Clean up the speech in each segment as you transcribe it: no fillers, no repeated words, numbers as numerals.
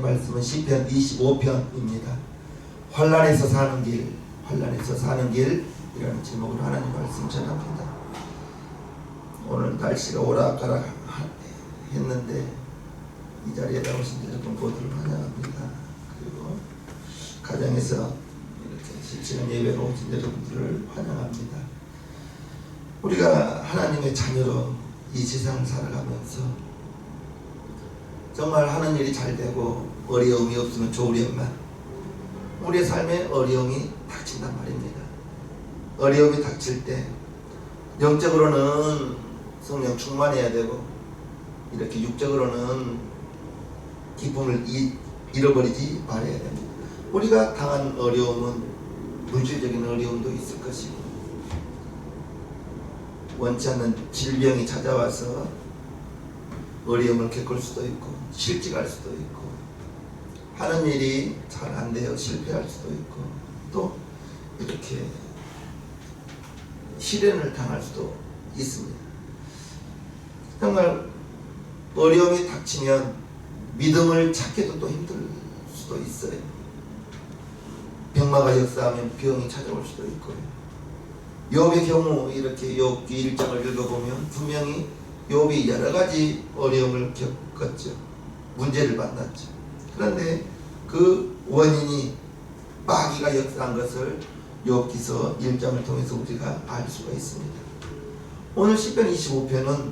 말씀은 시편 25편입니다. 환난에서 사는 길, 환난에서 사는 길이라는 제목으로 하나님 말씀 전합니다. 오늘 날씨가 오락가락 했는데 이 자리에 나오신 여러분 모두를 환영합니다. 그리고 가정에서 이렇게 실시간 예배로 오신 여러분들을 환영합니다. 우리가 하나님의 자녀로 이 세상을 살아가면서 정말 하는 일이 잘 되고 어려움이 없으면 좋으련만 우리의 삶에 어려움이 닥친단 말입니다. 어려움이 닥칠 때 영적으로는 성령 충만해야 되고 이렇게 육적으로는 기쁨을 잃어버리지 말아야 됩니다. 우리가 당한 어려움은 물질적인 어려움도 있을 것이고 원치 않는 질병이 찾아와서 어려움을 겪을 수도 있고 실직할 수도 있고 하는 일이 잘 안 되어 실패할 수도 있고 또 이렇게 시련을 당할 수도 있습니다. 정말 어려움이 닥치면 믿음을 찾기도 또 힘들 수도 있어요. 병마가 역사하면 병이 찾아올 수도 있고요. 욥의 경우 이렇게 욥기 1장을 읽어보면 분명히 욥이 여러가지 어려움을 겪었죠. 문제를 만났죠. 그런데 그 원인이 마귀가 역사한 것을 욥기서 1장을 통해서 우리가 알 수가 있습니다. 오늘 시편 25편은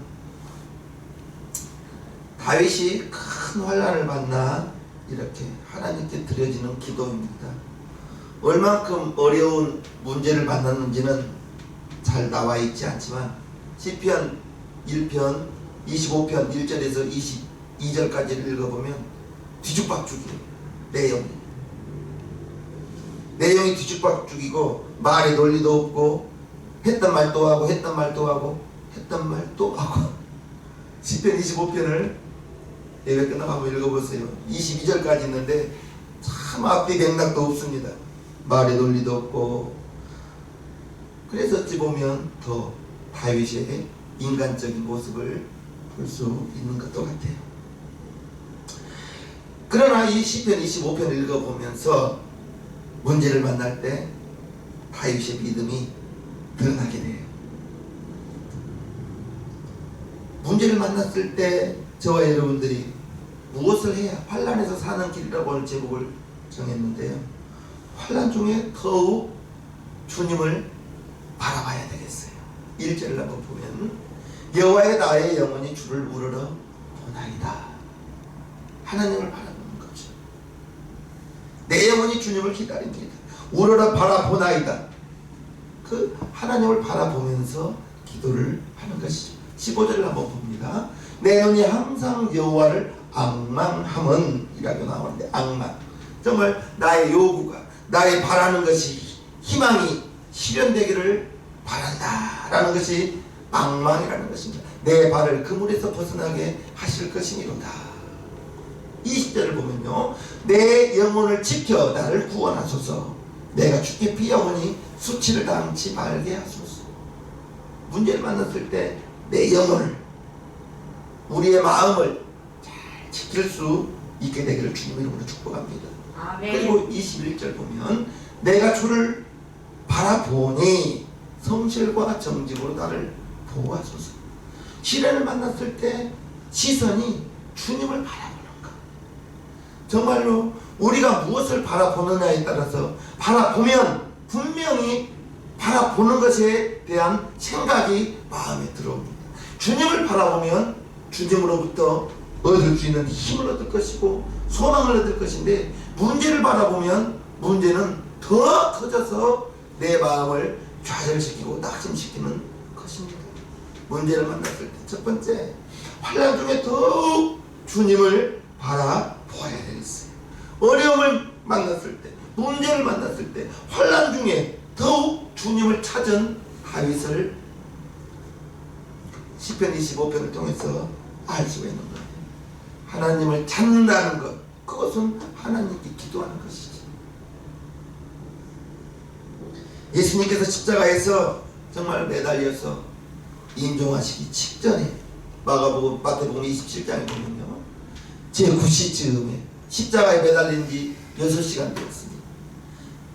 다윗이 큰 환난을 만나 이렇게 하나님께 드려지는 기도입니다. 얼만큼 어려운 문제를 만났는지는 잘 나와 있지 않지만 시편 1편 25편 1절에서 22절까지를 읽어보면 뒤죽박죽이에요. 내용이 뒤죽박죽이고 말의 논리도 없고 했던 말 또 하고 했던 말 또 하고 했던 말 또 하고 시편 25편을 예배 끝나고 읽어보세요. 22절까지 있는데 참 앞뒤 맥락도 없습니다. 말의 논리도 없고 그래서 어찌 보면 더 다윗의 인간적인 모습을 볼 수 있는 것도 같아요. 그러나 이 시편 25편을 읽어보면서 문제를 만날 때 다윗의 믿음이 드러나게 돼요. 문제를 만났을 때 저와 여러분들이 무엇을 해야 환난에서 사는 길이라고 하는 제목을 정했는데요. 환난 중에 더욱 주님을 바라봐야 되겠어요. 1절을 한번 보면 여호와의 나의 영혼이 주를 우러러 보나이다. 하나님을 바라보는 거죠. 내 영혼이 주님을 기다립니다. 우러러 바라보나이다. 그 하나님을 바라보면서 기도를 하는 것이죠. 15절을 한번 봅니다. 내 눈이 항상 여호와를 앙망함은 이라고 나오는데 앙망 정말 나의 요구가 나의 바라는 것이 희망이 실현되기를 바란다 라는 것이 앙망이라는 것입니다. 내 발을 그물에서 벗어나게 하실 것이니로다. 20절을 보면요. 내 영혼을 지켜 나를 구원하소서. 내가 죽게 피하오니 수치를 당치 말게 하소서. 문제를 만났을 때 내 영혼을 우리의 마음을 잘 지킬 수 있게 되기를 주님 이름으로 축복합니다. 아멘. 그리고 21절 보면 내가 주를 바라보니 성실과 정직으로 나를 보호하소서. 시련을 만났을 때 시선이 주님을 바라보는 것. 정말로 우리가 무엇을 바라보느냐에 따라서 바라보면 분명히 바라보는 것에 대한 생각이 마음에 들어옵니다. 주님을 바라보면 주님으로부터 얻을 수 있는 힘을 얻을 것이고 소망을 얻을 것인데 문제를 바라보면 문제는 더 커져서 내 마음을 좌절시키고 낙심시키는 것입니다. 문제를 만났을 때 첫 번째 환난 중에 더욱 주님을 바라보아야 되겠어요. 어려움을 만났을 때 문제를 만났을 때 환난 중에 더욱 주님을 찾은 다윗을 시편 25편을 통해서 알 수가 있는 거예요. 하나님을 찾는다는 것 그것은 하나님께 기도하는 것이죠. 예수님께서 십자가에서 정말 매달려서 임종하시기 직전에 마태복음 27장에 보면요. 제9시쯤에 십자가에 매달린 지 6시간 되었습니다.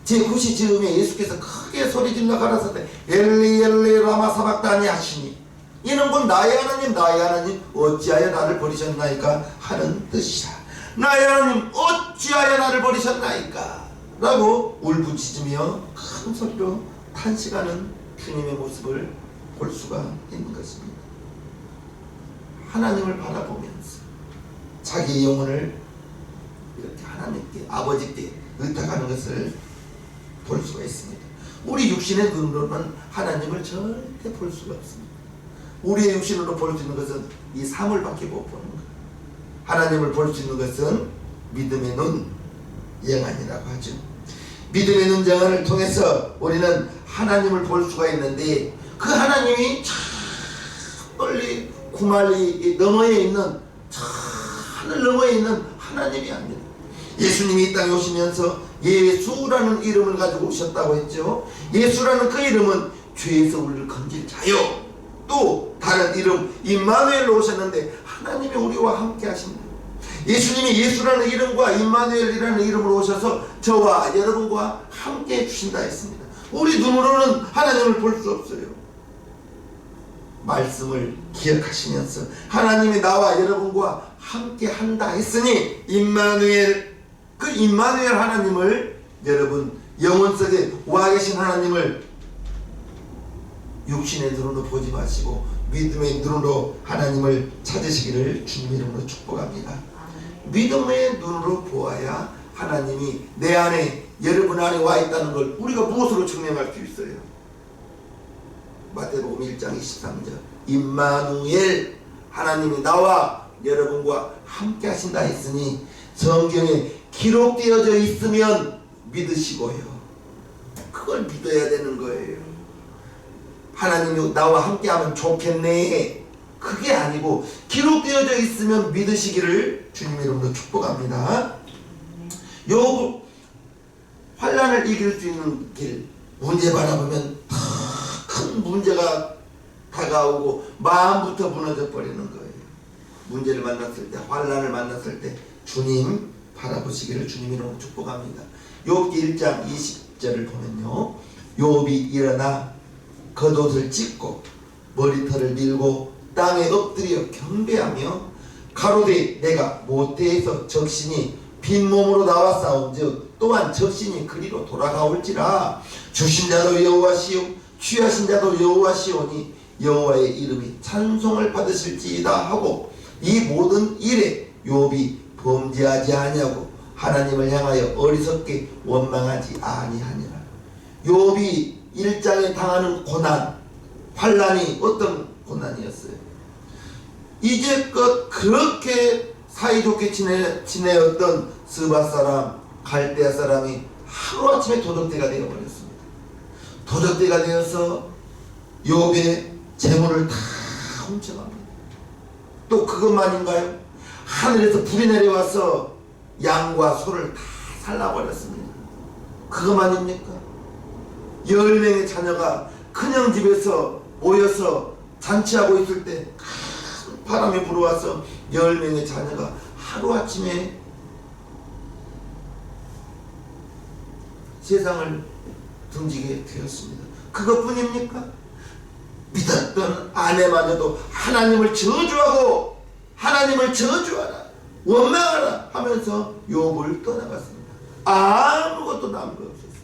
제9시 즈음에 예수께서 크게 소리질러 가라사대 엘리 엘리 라마 사박다니 하시니 이는 곧 나의 하나님 어찌하여 나를 버리셨나이까 하는 뜻이라. 나의 하나님 어찌하여 나를 버리셨나이까 라고 울부짖으며 큰 소리로 탄식하는 주님의 모습을 볼 수가 있는 것입니다. 하나님을 바라보면서 자기의 영혼을 이렇게 하나님께 아버지께 의탁하는 것을 볼 수가 있습니다. 우리 육신의 눈으로는 하나님을 절대 볼 수가 없습니다. 우리의 육신으로 볼 수 있는 것은 이 사물밖에 못 보는 거예요. 하나님을 볼 수 있는 것은 믿음의 눈, 영안이라고 하죠. 믿음의 눈, 영안을 통해서 우리는 하나님을 볼 수가 있는데 그 하나님이 참 멀리 구말리 너머에 있는 하늘 너머에 있는 하나님이 아닙니다. 예수님이 이 땅에 오시면서 예수라는 이름을 가지고 오셨다고 했죠. 예수라는 그 이름은 죄에서 우리를 건질 자요. 또 다른 이름 임마누엘로 오셨는데 하나님이 우리와 함께 하십니다. 예수님이 예수라는 이름과 임마누엘이라는 이름으로 오셔서 저와 여러분과 함께 해주신다 했습니다. 우리 눈으로는 하나님을 볼 수 없어요. 말씀을 기억하시면서 하나님이 나와 여러분과 함께 한다 했으니 임마누엘, 그 임마누엘 하나님을 여러분 영혼 속에 와 계신 하나님을 육신의 눈으로 보지 마시고 믿음의 눈으로 하나님을 찾으시기를 주님 이름으로 축복합니다. 믿음의 눈으로 보아야 하나님이 내 안에 여러분 안에 와 있다는 걸 우리가 무엇으로 증명할 수 있어요? 마태복음 1장 23절 임마누엘 하나님이 나와 여러분과 함께 하신다 했으니 성경에 기록되어져 있으면 믿으시고요. 그걸 믿어야 되는 거예요. 하나님이 나와 함께 하면 좋겠네. 그게 아니고 기록되어져 있으면 믿으시기를 주님 이름으로 축복합니다. 요 환난을 이길 수 있는 길, 문제 바라보면 큰 문제가 다가오고 마음부터 무너져 버리는 거예요. 문제를 만났을 때, 환난을 만났을 때 주님 바라보시기를 주님 이름으로 축복합니다. 욥기 1장 20절을 보면요, 욥이 일어나 겉옷을 찢고 머리털을 밀고 땅에 엎드려 경배하며 가로되 내가 모태에서 적신이 빈몸으로 나왔사온즉 또한 적신이 그리로 돌아가올지라. 주신 자도 여호와시요 취하신 자도 여호와시오니 여호와의 이름이 찬송을 받으실지이다 하고 이 모든 일에 욥이 범죄하지 아니하고 하나님을 향하여 어리석게 원망하지 아니하니라. 욥이 1장에 당하는 고난, 환난이 어떤 고난이었어요? 이제껏 그렇게 사이좋게 지내었던 스바 사람, 갈대아 사람이 하루아침에 도적대가 되어버렸습니다. 도적대가 되어서 욥의 재물을 다 훔쳐갑니다. 또 그것만인가요? 하늘에서 불이 내려와서 양과 소를 다 살라버렸습니다. 그것만입니까? 10명의 자녀가 큰형 집에서 모여서 잔치하고 있을 때 바람이 불어와서 10명의 자녀가 하루아침에 세상을 등지게 되었습니다. 그것뿐입니까? 믿었던 아내마저도 하나님을 저주하고 하나님을 저주하라, 원망하라 하면서 욥을 떠나갔습니다. 아무것도 남은 거 없었습니다.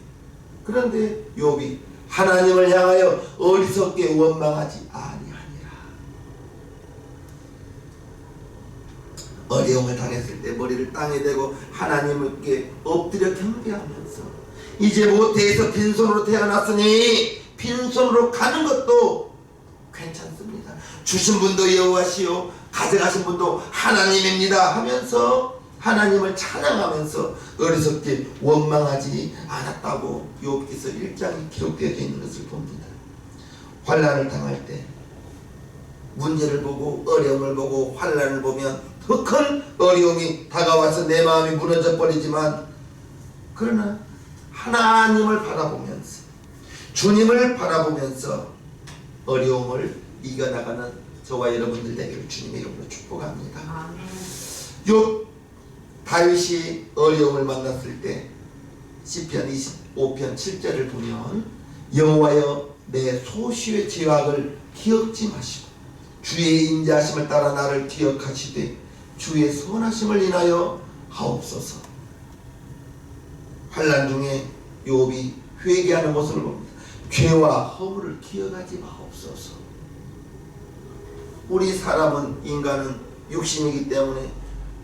그런데 욥이 하나님을 향하여 어리석게 원망하지 아니하니라. 어려움을 당했을 때 머리를 땅에 대고 하나님께 엎드려 경배하면서 이제 모태에서 빈손으로 태어났으니 빈손으로 가는 것도 괜찮습니다. 주신 분도 여호와시요 가져가신 분도 하나님입니다 하면서 하나님을 찬양하면서 어리석게 원망하지 않았다고 욥기서 1장이 기록되어져 있는 것을 봅니다. 환난을 당할 때 문제를 보고 어려움을 보고 환난을 보면 더 큰 어려움이 다가와서 내 마음이 무너져 버리지만 그러나 하나님을 바라보면서 주님을 바라보면서 어려움을 이겨나가는 저와 여러분들 되기를 주님의 이름으로 축복합니다. 욥 다윗이 어려움을 만났을 때 시편 25편 7절을 보면 여호와여 내 소시의 죄악을 기억지 마시고 주의 인자하심을 따라 나를 기억하시되 주의 선하심을 인하여 하옵소서. 환난 중에 욥이 회개하는 모습을 봅니다. 죄와 허물을 기억하지 마옵소서. 우리 사람은 인간은 육신이기 때문에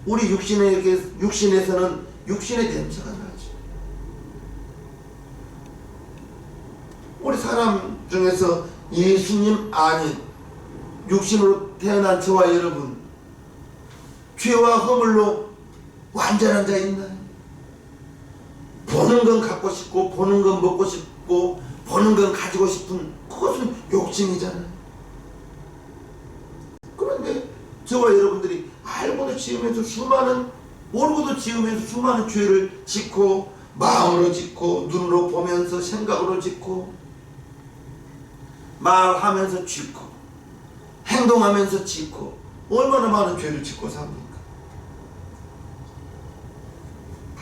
우리 육신에서는 육신의 냄새가 나죠. 우리 사람 중에서 예수님 아닌 육신으로 태어난 저와 여러분 죄와 허물로 완전한 자 있나요? 보는 건 갖고 싶고 보는 건 먹고 싶고 보는 건 가지고 싶은 그것은 욕심이잖아요. 그런데 저와 여러분들이 알고도 지으면서 모르고도 지으면서 수많은 죄를 짓고 마음으로 짓고 눈으로 보면서 생각으로 짓고 말하면서 짓고 행동하면서 짓고 얼마나 많은 죄를 짓고 삽니까?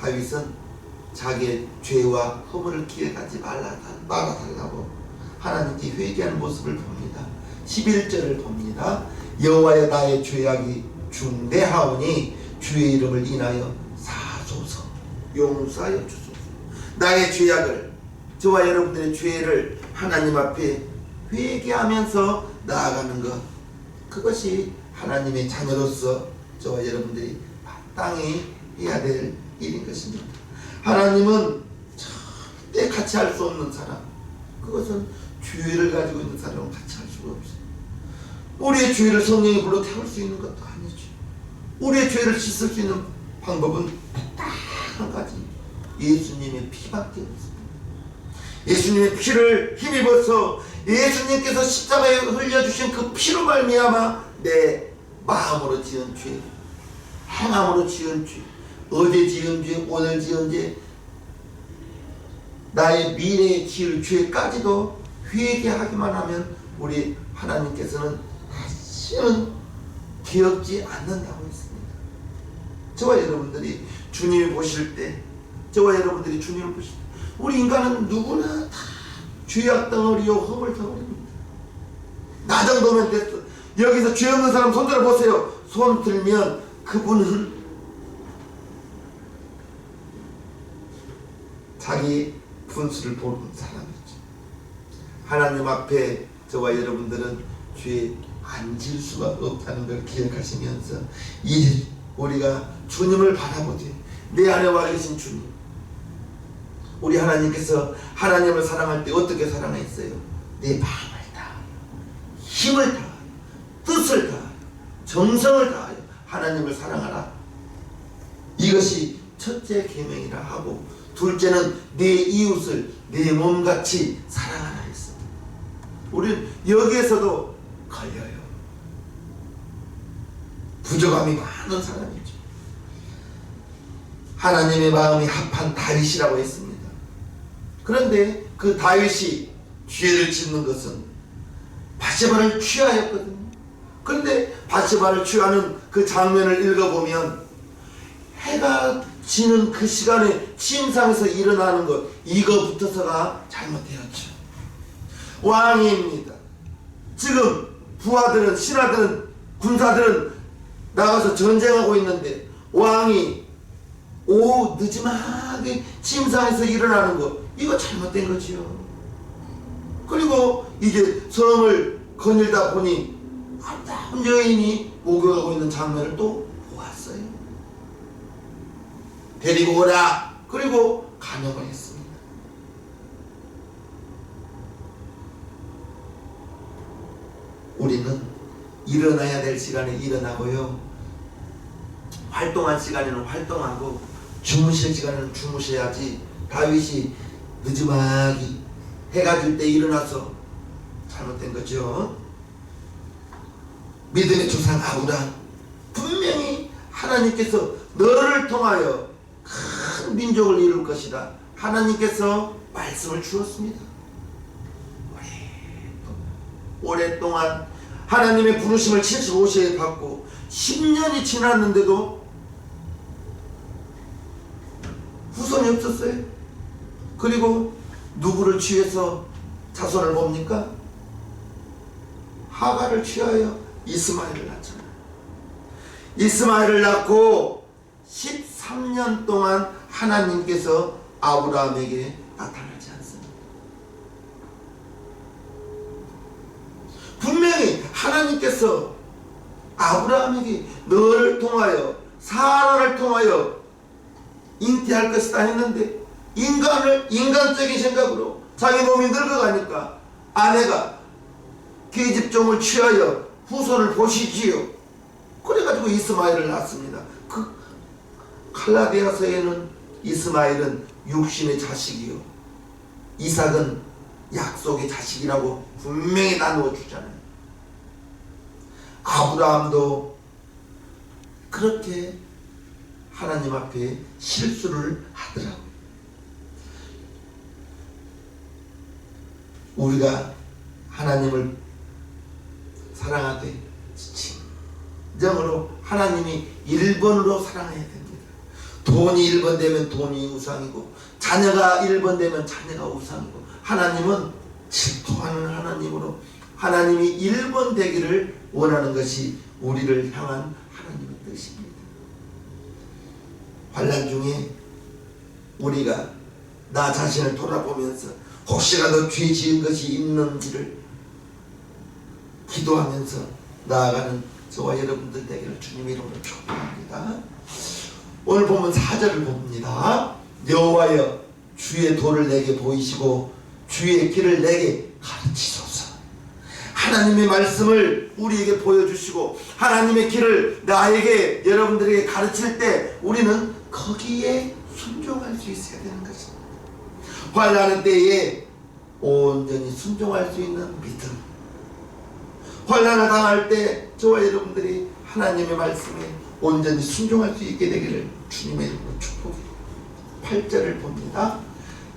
다윗은 자기의 죄와 허물을 기억하지 말아달라고 하나님께 회개하는 모습을 봅니다. 11절을 봅니다. 여호와여 나의 죄악이 중대하오니 주의 이름을 인하여 사소서 용서하여 주소서. 나의 죄악을 저와 여러분들의 죄를 하나님 앞에 회개하면서 나아가는 것, 그것이 하나님의 자녀로서 저와 여러분들이 마땅히 해야 될 일인 것입니다. 하나님은 절대 같이 할 수 없는 사람, 그것은 죄를 가지고 있는 사람은 같이 할 수가 없어요. 우리의 죄를 성령이 불러 태울 수 있는 것도 아니죠. 우리의 죄를 씻을 수 있는 방법은 딱 한 가지, 예수님의 피밖에 없습니다. 예수님의 피를 힘입어서 예수님께서 십자가에 흘려주신 그 피로 말미암아 내 마음으로 지은 죄, 행함으로 지은 죄, 어제 지은 죄, 오늘 지은 죄, 나의 미래에 지을 죄까지도 회개하기만 하면 우리 하나님께서는 다시는 기억지 않는다고 했습니다. 저와 여러분들이 주님을 보실 때, 저와 여러분들이 주님을 보실 때, 우리 인간은 누구나 다 죄악 덩어리요 허물 덩어리입니다. 나 정도면 됐어. 여기서 죄 없는 사람 손 들어보세요. 손 들면 그분은 자기 분수를 보는 사람이죠. 하나님 앞에 저와 여러분들은 죄 안 질 수가 없다는 걸 기억하시면서 이 우리가 주님을 바라보되 내 안에 와 계신 주님, 우리 하나님께서 하나님을 사랑할 때 어떻게 사랑했어요? 내 마음을 다하여, 힘을 다하여, 뜻을 다하여, 정성을 다하여 하나님을 사랑하라. 이것이 첫째 계명이라 하고, 둘째는 내 이웃을 내 몸같이 사랑하라 했습니다. 우리는 여기에서도 걸려요. 부족함이 많은 사람이죠. 하나님의 마음이 합한 다윗이라고 했습니다. 그런데 그 다윗이 죄를 짓는 것은 바세바를 취하였거든요. 그런데 바세바를 취하는 그 장면을 읽어보면 해가 지는 그 시간에 침상에서 일어나는 것, 이거부터서가 잘못되었죠. 왕입니다. 지금 부하들은, 신하들은, 군사들은 나가서 전쟁하고 있는데 왕이 오후 늦지막이 침상에서 일어나는 것, 이거 잘못된 거지요. 그리고 이제 성을 거닐다 보니 아름다운 여인이 목욕하고 있는 장면을 또 보았어요. 데리고 오라. 그리고 간영을 했습니다. 우리는 일어나야 될 시간에 일어나고요, 활동할 시간에는 활동하고, 주무실 시간에는 주무셔야지. 다윗이 늦지막이 해가 질 때 일어나서 잘못된 거죠. 믿음의 조상 아브라함, 분명히 하나님께서 너를 통하여 큰 민족을 이룰 것이다, 하나님께서 말씀을 주었습니다. 오랫동안 하나님의 부르심을 75세에 받고 10년이 지났는데도 후손이 없었어요. 그리고 누구를 취해서 자손을 봅니까? 하가를 취하여 이스마엘을 낳잖아요. 이스마엘을 낳고 13년 동안 하나님께서 아브라함에게 나타나지 않습니다. 분명히 하나님께서 아브라함에게 너를 통하여 사라를 통하여 잉태할 것이다 했는데 인간적인 생각으로 자기 몸이 늙어가니까 아내가 계집종을 취하여 후손을 보시지요. 그래가지고 이스마엘을 낳습니다. 그 칼라디아서에는 이스마엘은 육신의 자식이요, 이삭은 약속의 자식이라고 분명히 나누어 주잖아요. 아브라함도 그렇게 하나님 앞에 실수를 하더라고요. 우리가 하나님을 사랑하되 진정으로 하나님이 1번으로 사랑해야 됩니다. 돈이 1번 되면 돈이 우상이고, 자녀가 1번 되면 자녀가 우상이고, 하나님은 질투하는 하나님으로 하나님이 1번 되기를 원하는 것이 우리를 향한 하나님의 뜻입니다. 환난 중에 우리가 나 자신을 돌아보면서 혹시라도 죄 지은 것이 있는지를 기도하면서 나아가는 저와 여러분들 되기를 주님의 이름으로 축복합니다. 오늘 보면 4절을 봅니다. 여호와여 주의 도를 내게 보이시고 주의 길을 내게 가르치소서. 하나님의 말씀을 우리에게 보여주시고 하나님의 길을 나에게, 여러분들에게 가르칠 때 우리는 거기에 순종할 수 있어야 되는 것입니다. 환난의 때에 온전히 순종할 수 있는 믿음, 환난을 당할 때 저와 여러분들이 하나님의 말씀에 온전히 순종할 수 있게 되기를 주님의 이름으로 축복합니다. 8절을 봅니다.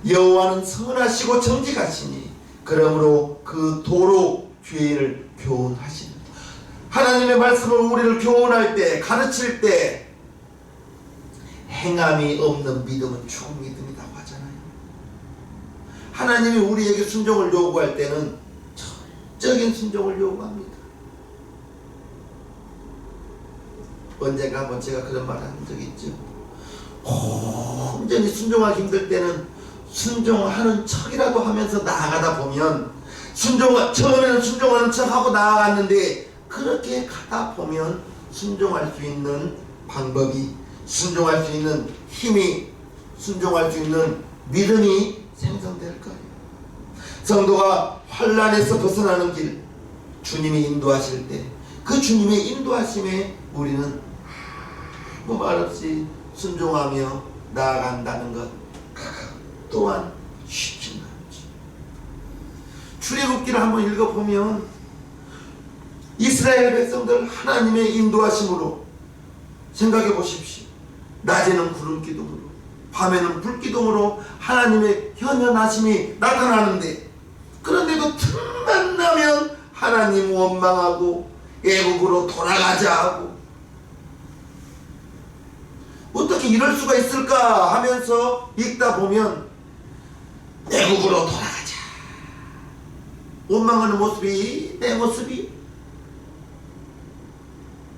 여호와는 선하시고 정직하시니 그러므로 그 도로 죄인을 교훈하시는, 하나님의 말씀을 우리를 교훈할 때, 가르칠 때 행함이 없는 믿음은 죽은 믿음이라고 하잖아요. 하나님이 우리에게 순종을 요구할 때는 전적인 순종을 요구합니다. 언젠가 한번 제가 그런 말을 한 적이 있죠. 온전히 순종하기 힘들 때는 순종하는 척이라도 하면서 나아가다 보면, 처음에는 순종하는 척하고 나아갔는데 그렇게 가다 보면 순종할 수 있는 방법이, 순종할 수 있는 힘이, 순종할 수 있는 믿음이 생성될 거예요. 성도가 환난에서 벗어나는 길, 주님이 인도하실 때 그 주님의 인도하심에 우리는 아무 말 없이 순종하며 나아간다는 것 또한 쉽지는 않죠. 출애굽기를 한번 읽어보면 이스라엘 백성들 하나님의 인도하심으로 생각해 보십시오. 낮에는 구름 기둥으로, 밤에는 불 기둥으로 하나님의 현현하심이 나타나는데, 그런데도 틈만 나면 하나님 원망하고 애국으로 돌아가자 하고, 어떻게 이럴 수가 있을까 하면서 읽다 보면 애국으로 돌아가자, 원망하는 모습이 내 모습이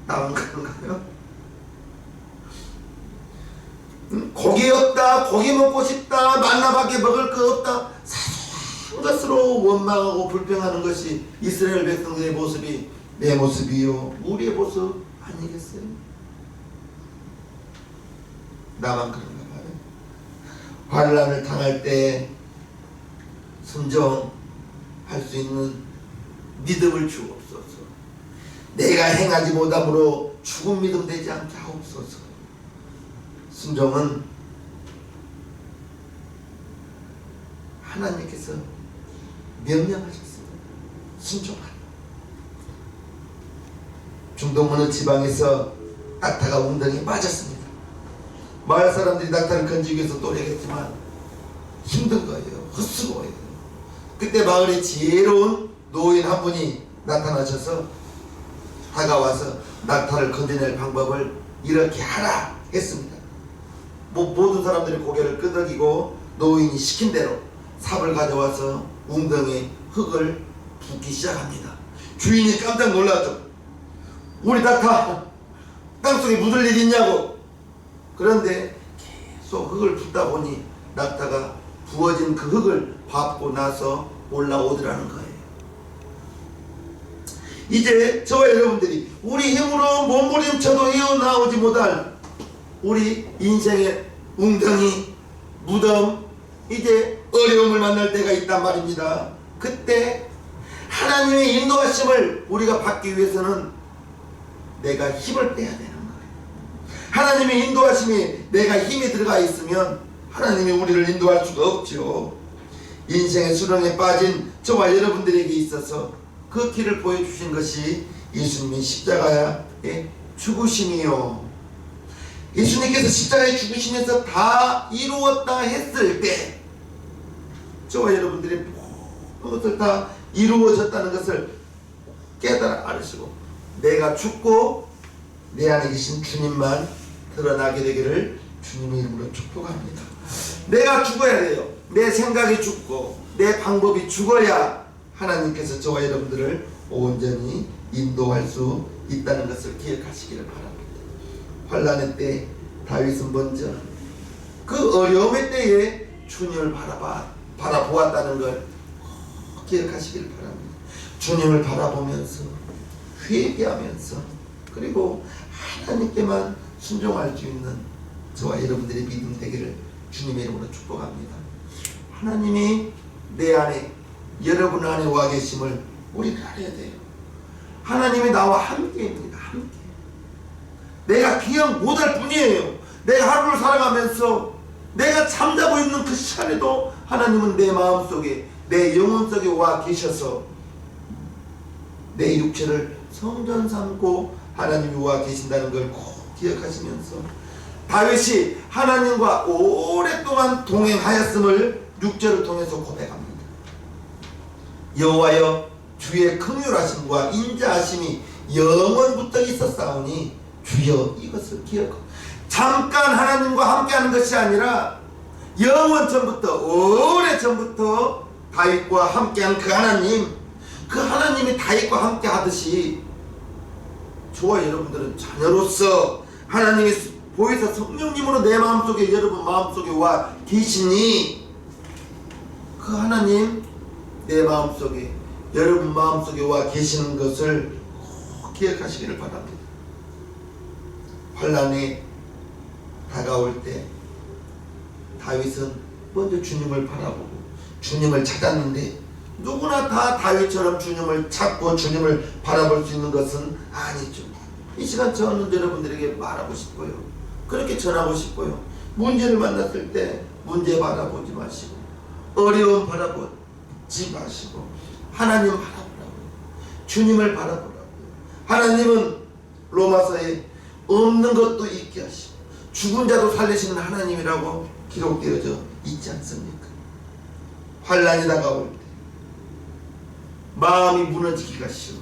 나온 그런가요? 고기 없다, 고기 먹고 싶다, 만나밖에 먹을 거 없다, 사소한 것으로 원망하고 불평하는 것이 이스라엘 백성들의 모습이 내 모습이요, 우리의 모습 아니겠어요? 나만 그런가 봐요. 환난을 당할 때 순종할 수 있는 믿음을 주옵소서. 내가 행하지 못함으로 죽은 믿음 되지 않게 하옵소서. 순종은 하나님께서 명령하셨습니다. 순종하라. 중동 어느 지방에서 낙타가 웅덩이에 빠졌습니다. 마을 사람들이 낙타를 건지기 위해서 노력했지만 힘든 거예요. 헛수고예요. 그때 마을에 지혜로운 노인 한 분이 나타나셔서 다가와서 낙타를 건져낼 방법을 이렇게 하라 했습니다. 모든 사람들이 고개를 끄덕이고 노인이 시킨 대로 삽을 가져와서 웅덩이에 흙을 붓기 시작합니다. 주인이 깜짝 놀라죠. 우리 낙타 땅속에 묻을 일 있냐고. 그런데 계속 흙을 붓다 보니 낙타가 부어진 그 흙을 밟고 나서 올라오더라는 거예요. 이제 저와 여러분들이 우리 힘으로 몸부림쳐도 헤어나오지 못할 우리 인생의 웅덩이, 무덤, 이제 어려움을 만날 때가 있단 말입니다. 그때 하나님의 인도하심을 우리가 받기 위해서는 내가 힘을 빼야 되는 거예요. 하나님의 인도하심이 내가 힘이 들어가 있으면 하나님이 우리를 인도할 수가 없죠. 인생의 수렁에 빠진 저와 여러분들에게 있어서 그 길을 보여주신 것이 예수님의 십자가의 죽으심이요. 예수님께서 십자가에 죽으시면서 다 이루었다 했을 때 저와 여러분들이 모든 것을 다 이루어졌다는 것을 깨달아 알으시고 내가 죽고 내 안에 계신 주님만 드러나게 되기를 주님의 이름으로 축복합니다. 내가 죽어야 돼요. 내 생각이 죽고 내 방법이 죽어야 하나님께서 저와 여러분들을 온전히 인도할 수 있다는 것을 기억하시기를 바랍니다. 환난의 때 다윗은 먼저 그 어려움의 때에 주님을 바라보았다는 걸 기억하시길 바랍니다. 주님을 바라보면서 회개하면서 그리고 하나님께만 순종할 수 있는 저와 여러분들의 믿음 되기를 주님의 이름으로 축복합니다. 하나님이 내 안에 여러분 안에 와 계심을 우리는 알아야 돼요. 하나님이 나와 함께입니다. 함께. 내가 기억 못할 뿐이에요. 내가 하루를 살아가면서 내가 잠자고 있는 그 시간에도 하나님은 내 마음속에 내 영혼 속에 와 계셔서 내 육체를 성전 삼고 하나님이 와 계신다는 걸 꼭 기억하시면서 다윗이 하나님과 오랫동안 동행하였음을 6절을 통해서 고백합니다. 여호와여 주의 긍휼하심과 인자하심이 영원부터 있었사오니 주여 이것을 기억하고. 잠깐 하나님과 함께하는 것이 아니라 영원 전부터 오래전부터 다윗과 함께한 그 하나님이 다윗과 함께 하듯이 저와 여러분들은 자녀로서 하나님이 보이사 성령님으로 내 마음속에 여러분 마음속에 와 계시니 그 하나님 내 마음속에 여러분 마음속에 와 계시는 것을 꼭 기억하시기를 바랍니다. 환난이 다가올 때 다윗은 먼저 주님을 바라보고 주님을 찾았는데 누구나 다 다윗처럼 주님을 찾고 주님을 바라볼 수 있는 것은 아니죠. 이 시간 저는 여러분들에게 말하고 싶고요. 그렇게 전하고 싶고요. 문제를 만났을 때 문제 바라보지 마시고 어려움 바라보지 마시고 하나님 바라보라고요. 주님을 바라보라고요. 하나님은 로마서에 없는 것도 있게 하시고 죽은 자도 살리시는 하나님이라고 기록되어져 있지 않습니까? 환난이 다가올 때 마음이 무너지기가 쉬워.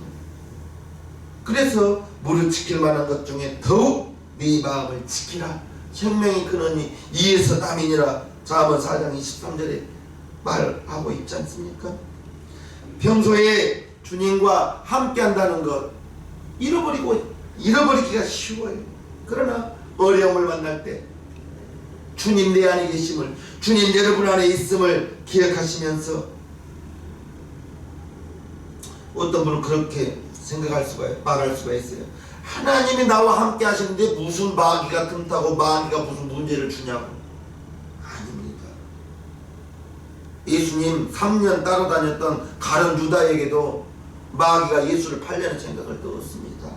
그래서 무릇 지킬 만한 것 중에 더욱 네 마음을 지키라. 생명의 근원이 이에서 남이니라. 잠언 4장 23절에 말하고 있지 않습니까? 평소에 주님과 함께한다는 것 잃어버리기가 쉬워요. 그러나 어려움을 만날 때 주님 내 안에 계심을, 주님 여러분 안에 있음을 기억하시면서 어떤 분은 그렇게 말할 수가 있어요. 하나님이 나와 함께 하시는데 무슨 마귀가 틈타고 마귀가 무슨 문제를 주냐고. 아닙니다. 예수님 3년 따라다녔던 가룟 유다에게도 마귀가 예수를 팔려는 생각을 넣었습니다.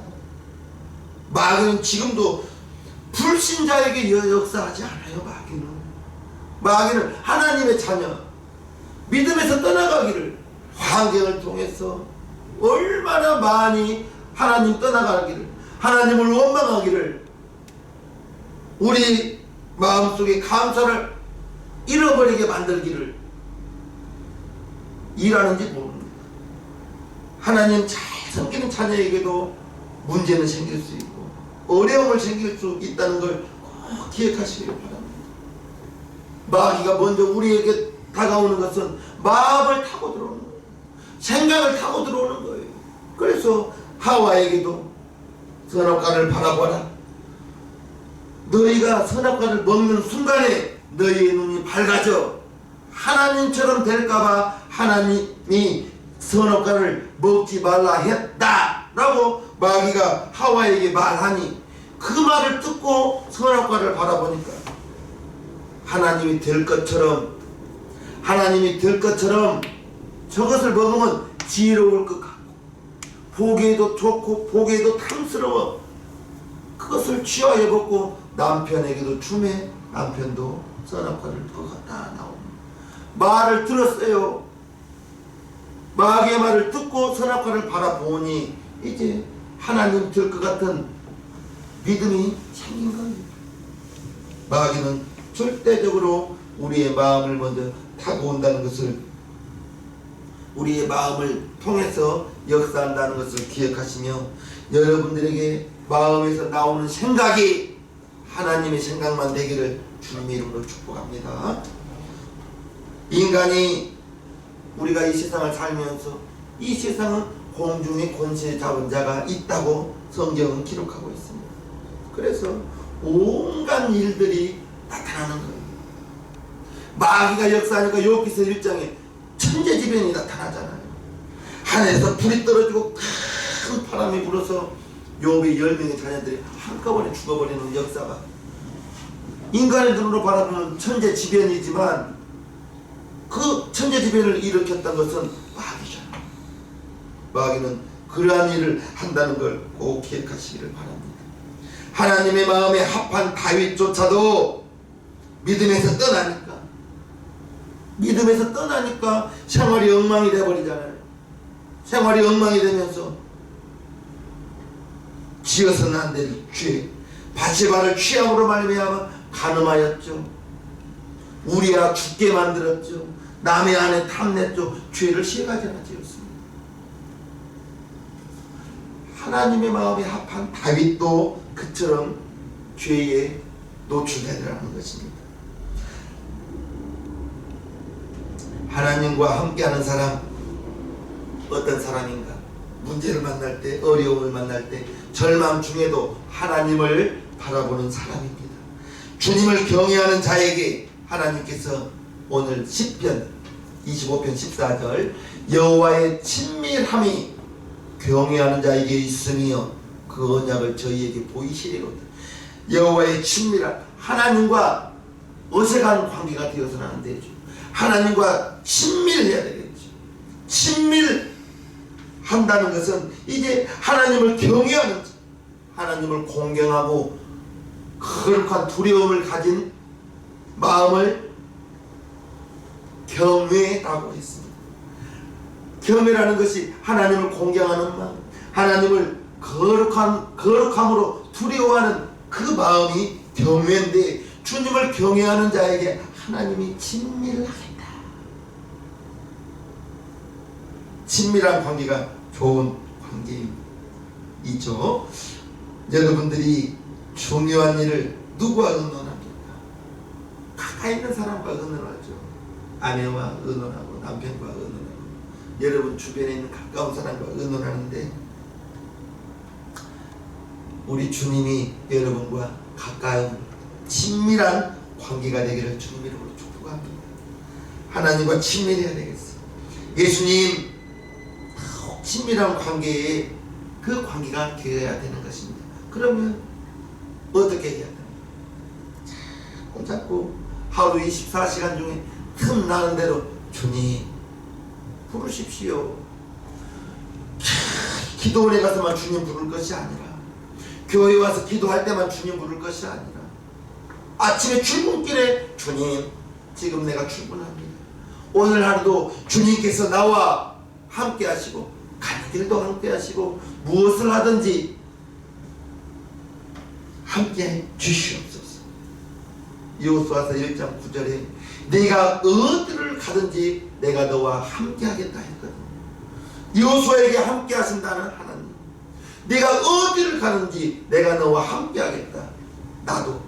마귀는 지금도 불신자에게 역사하지 않아요. 마귀는 하나님의 자녀, 믿음에서 떠나가기를, 환경을 통해서 얼마나 많이 하나님 떠나가기를, 하나님을 원망하기를, 우리 마음속에 감사를 잃어버리게 만들기를 일하는지 모릅니다. 하나님 잘 섬기는 자녀에게도 문제는 생길 수 있고 어려움을 생길 수 있다는 걸 꼭 기억하시길 바랍니다. 마귀가 먼저 우리에게 다가오는 것은 마음을 타고 들어오는 거예요. 생각을 타고 들어오는 거예요. 그래서 하와에게도 선악과를 바라보라. 너희가 선악과를 먹는 순간에 너희의 눈이 밝아져 하나님처럼 될까봐 하나님이 선악과를 먹지 말라 했다 라고 마귀가 하와에게 말하니, 그 말을 듣고 선악과를 바라보니까 하나님이 될 것처럼 저것을 먹으면 지혜로울 것 같고 보기에도 좋고 보기에도 탐스러워 그것을 취하여 먹고 남편에게도 주매 남편도 선악과를 먹었다 나옵니다. 말을 들었어요. 마귀의 말을 듣고 선악과를 바라보니 이제 하나님 될 것 같은 믿음이 생긴 거예요. 마귀는 절대적으로 우리의 마음을 먼저 타고 온다는 것을, 우리의 마음을 통해서 역사한다는 것을 기억하시며, 여러분들에게 마음에서 나오는 생각이 하나님의 생각만 되기를 주님 이름으로 축복합니다. 인간이 우리가 이 세상을 살면서 이 세상은 공중의 권세 잡은 자가 있다고 성경은 기록하고 있습니다. 그래서 온갖 일들이 나타나는 거예요. 마귀가 역사하니까 욥기서 1장에 천재지변이 나타나잖아요. 하늘에서 불이 떨어지고 큰 바람이 불어서 욥의 10명의 자녀들이 한꺼번에 죽어버리는 역사가, 인간의 눈으로 바라보는 천재지변이지만 그 천재지변을 일으켰던 것은 마귀잖아요. 마귀는 그러한 일을 한다는 걸 꼭 기억하시기를 바랍니다. 하나님의 마음에 합한 다윗조차도 믿음에서 떠나니까 생활이 엉망이 되어버리잖아요. 생활이 엉망이 되면서 지어서는 안 될 죄, 바세바를 취함으로 말미암아 간음하였죠. 우리야 죽게 만들었죠. 남의 아내 탐냈죠. 죄를 3가지나 지었습니다. 하나님의 마음에 합한 다윗도 그처럼 죄에 노출되더라는 것입니다. 하나님과 함께하는 사람, 어떤 사람인가? 문제를 만날 때, 어려움을 만날 때, 절망 중에도 하나님을 바라보는 사람입니다. 주님을 경외하는 자에게 하나님께서 오늘 시편 25편 14절 여호와의 친밀함이 경외하는 자에게 있으며 그 언약을 저희에게 보이시리로다. 여호와의 친밀함, 하나님과 어색한 관계가 되어서는 안 되죠. 하나님과 친밀해야 되겠죠. 친밀한다는 것은 이제 하나님을 경외하는 자, 하나님을 공경하고 거룩한 두려움을 가진 마음을 경외라고 했습니다. 경외라는 것이 하나님을 공경하는 마음, 하나님을 거룩함으로 두려워하는 그 마음이 경외인데, 주님을 경외하는 자에게 하나님이 친밀하겠다. 친밀한 관계가 좋은 관계이죠. 여러분들이 중요한 일을 누구와 의논합니까? 가까이 있는 사람과 의논하죠. 아내와 의논하고 남편과 의논하고 여러분 주변에 있는 가까운 사람과 의논하는데, 우리 주님이 여러분과 가까운 친밀한 관계가 되기를 주님 이름으로 축복합니다. 하나님과 친밀해야 되겠어요. 예수님 친밀한 관계에 그 관계가 되어야 되는 것입니다. 그러면 어떻게 해야 됩니까? 자꾸 하루 24시간 중에 틈나는 대로 주님 부르십시오. 기도원에 가서만 주님 부를 것이 아니라, 교회 와서 기도할 때만 주님 부를 것이 아니라, 아침에 출근길에 주님 지금 내가 출근합니다. 오늘 하루도 주님께서 나와 함께 하시고 가는 길도 함께 하시고 무엇을 하든지 함께 주시옵소서. 여호수아서 1장 9절에 네가 어디를 가든지 내가 너와 함께 하겠다 했거든. 여호수아에게 함께 하신다는 하나님, 네가 어디를 가든지 내가 너와 함께 하겠다. 나도,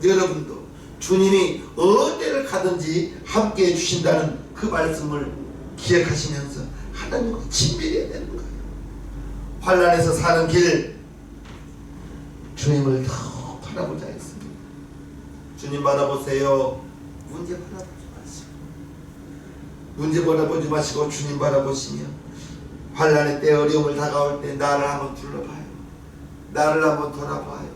여러분도 주님이 어디를 가든지 함께 해주신다는 그 말씀을 기억하시면서 하나님과 친밀해야 되는 거예요. 환난에서 사는 길, 주님을 더 바라보자 했습니다. 주님 바라보세요. 문제 바라보지 마시고, 문제 바라보지 마시고 주님 바라보시며, 환난의 때, 어려움을 다가올 때 나를 한번 둘러봐요. 나를 한번 돌아봐요.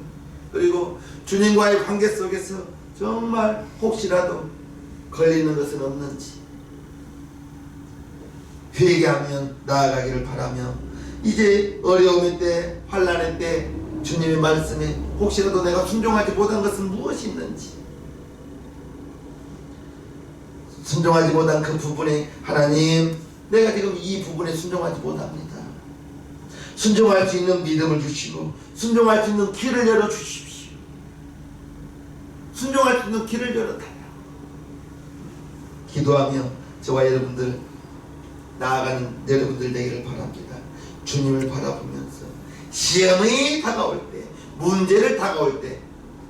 그리고 주님과의 관계 속에서 정말 혹시라도 걸리는 것은 없는지 회개하면 나아가기를 바라며, 이제 어려움의 때, 환난의 때 주님의 말씀에 혹시라도 내가 순종하지 못한 것은 무엇이 있는지, 순종하지 못한 그 부분에 하나님, 내가 지금 이 부분에 순종하지 못합니다. 순종할 수 있는 믿음을 주시고 순종할 수 있는 길을 열어주십시오. 순종할 수 있는 길을 열어달라고 기도하며 저와 여러분들 나아가는 여러분들 되기를 바랍니다. 주님을 바라보면서 시험이 다가올 때, 문제를 다가올 때,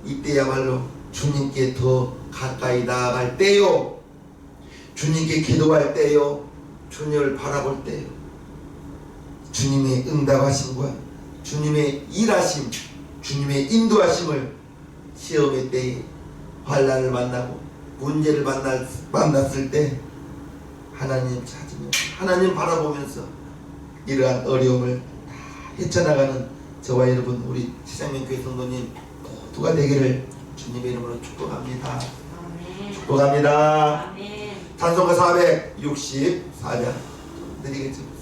이때야말로 주님께 더 가까이 나아갈 때요, 주님께 기도할 때요, 주님을 바라볼 때요, 주님의 응답하심과 주님의 일하심, 주님의 인도하심을 시험의 때에, 환난을 만나고 문제를 만났을 때 하나님 찾으며 하나님 바라보면서 이러한 어려움을 다 헤쳐나가는 저와 여러분, 우리 시장님교회 성도님 모두가 되기를 주님의 이름으로 축복합니다. 아멘. 축복합니다. 아멘. 찬송가 464장 드리겠습니다.